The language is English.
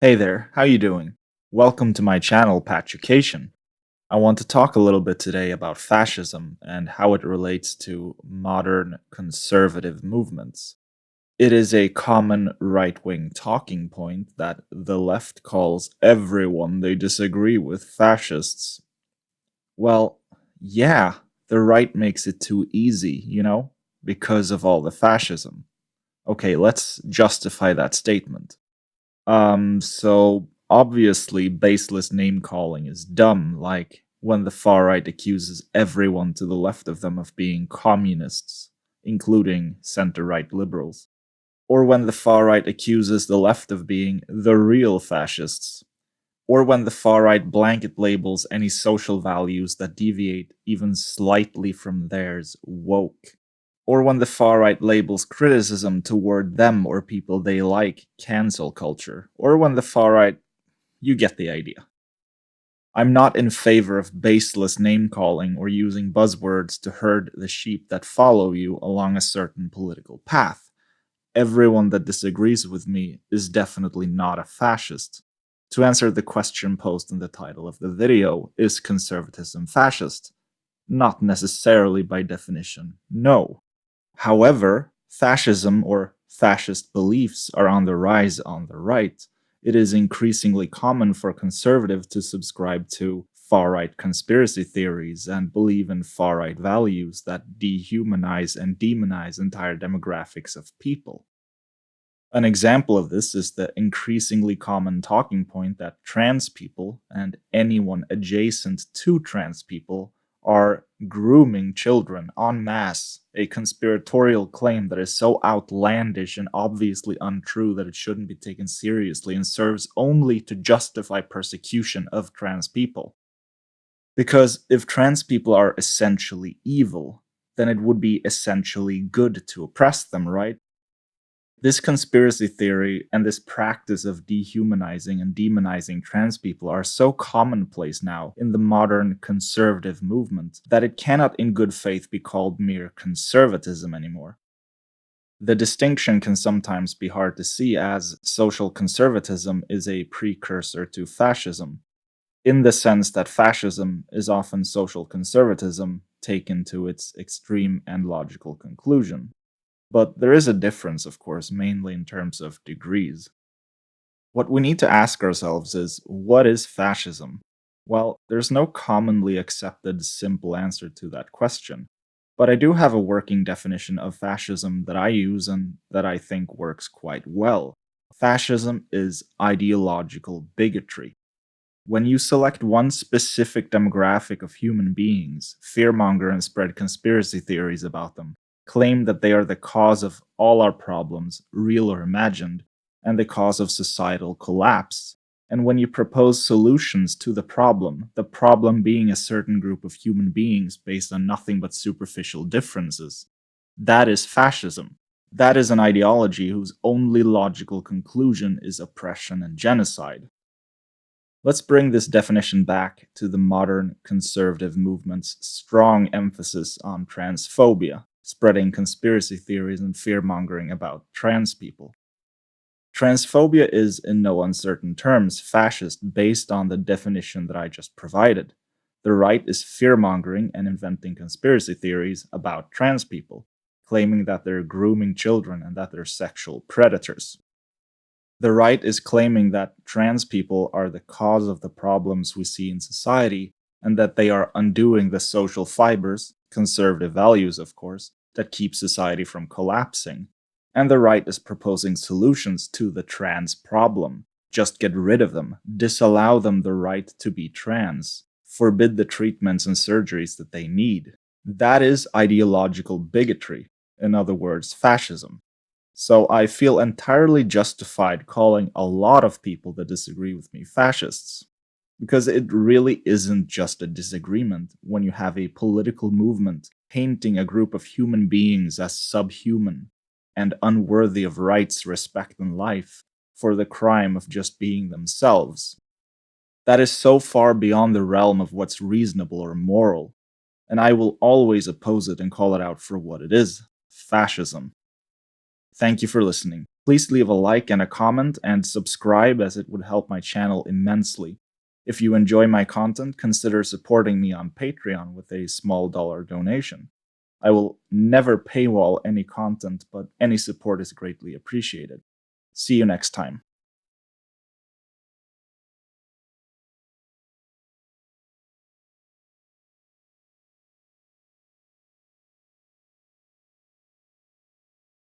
Hey there, how you doing? Welcome to my channel, Patucation. I want to talk a little bit today about fascism and how it relates to modern conservative movements. It is a common right-wing talking point that the left calls everyone they disagree with fascists. Well, yeah, the right makes it too easy, because of all the fascism. Okay, let's justify that statement. So obviously baseless name calling is dumb, like when the far right accuses everyone to the left of them of being communists, including center right liberals, or when the far right accuses the left of being the real fascists, or when the far right blanket labels any social values that deviate even slightly from theirs woke, or when the far right labels criticism toward them or people they like cancel culture, or when the far right, you get the idea. I'm not in favor of baseless name calling or using buzzwords to herd the sheep that follow you along a certain political path. Everyone that disagrees with me is definitely not a fascist. To answer the question posed in the title of the video, is conservatism fascist? Not necessarily by definition, no. However, fascism or fascist beliefs are on the rise on the right. It is increasingly common for conservatives to subscribe to far right conspiracy theories and believe in far right values that dehumanize and demonize entire demographics of people. An example of this is the increasingly common talking point that trans people and anyone adjacent to trans people are grooming children en masse, a conspiratorial claim that is so outlandish and obviously untrue that it shouldn't be taken seriously and serves only to justify persecution of trans people. Because if trans people are essentially evil, then it would be essentially good to oppress them, right? This conspiracy theory and this practice of dehumanizing and demonizing trans people are so commonplace now in the modern conservative movement that it cannot in good faith be called mere conservatism anymore. The distinction can sometimes be hard to see as social conservatism is a precursor to fascism, in the sense that fascism is often social conservatism taken to its extreme and logical conclusion. But there is a difference, of course, mainly in terms of degrees. What we need to ask ourselves is, what is fascism? Well, there's no commonly accepted simple answer to that question. But I do have a working definition of fascism that I use and that I think works quite well. Fascism is ideological bigotry. When you select one specific demographic of human beings, fearmonger and spread conspiracy theories about them, claim that they are the cause of all our problems, real or imagined, and the cause of societal collapse. And when you propose solutions to the problem being a certain group of human beings based on nothing but superficial differences, that is fascism. That is an ideology whose only logical conclusion is oppression and genocide. Let's bring this definition back to the modern conservative movement's strong emphasis on transphobia, spreading conspiracy theories and fear-mongering about trans people. Transphobia is, in no uncertain terms, fascist based on the definition that I just provided. The right is fear-mongering and inventing conspiracy theories about trans people, claiming that they're grooming children and that they're sexual predators. The right is claiming that trans people are the cause of the problems we see in society, and that they are undoing the social fibers, conservative values, of course, that keep society from collapsing. And the right is proposing solutions to the trans problem. Just get rid of them, disallow them the right to be trans, forbid the treatments and surgeries that they need. That is ideological bigotry, in other words, fascism. So I feel entirely justified calling a lot of people that disagree with me fascists. Because it really isn't just a disagreement when you have a political movement painting a group of human beings as subhuman and unworthy of rights, respect, and life for the crime of just being themselves. That is so far beyond the realm of what's reasonable or moral, and I will always oppose it and call it out for what it is: fascism. Thank you for listening. Please leave a like and a comment and subscribe as it would help my channel immensely. If you enjoy my content, consider supporting me on Patreon with a small dollar donation. I will never paywall any content, but any support is greatly appreciated. See you next time.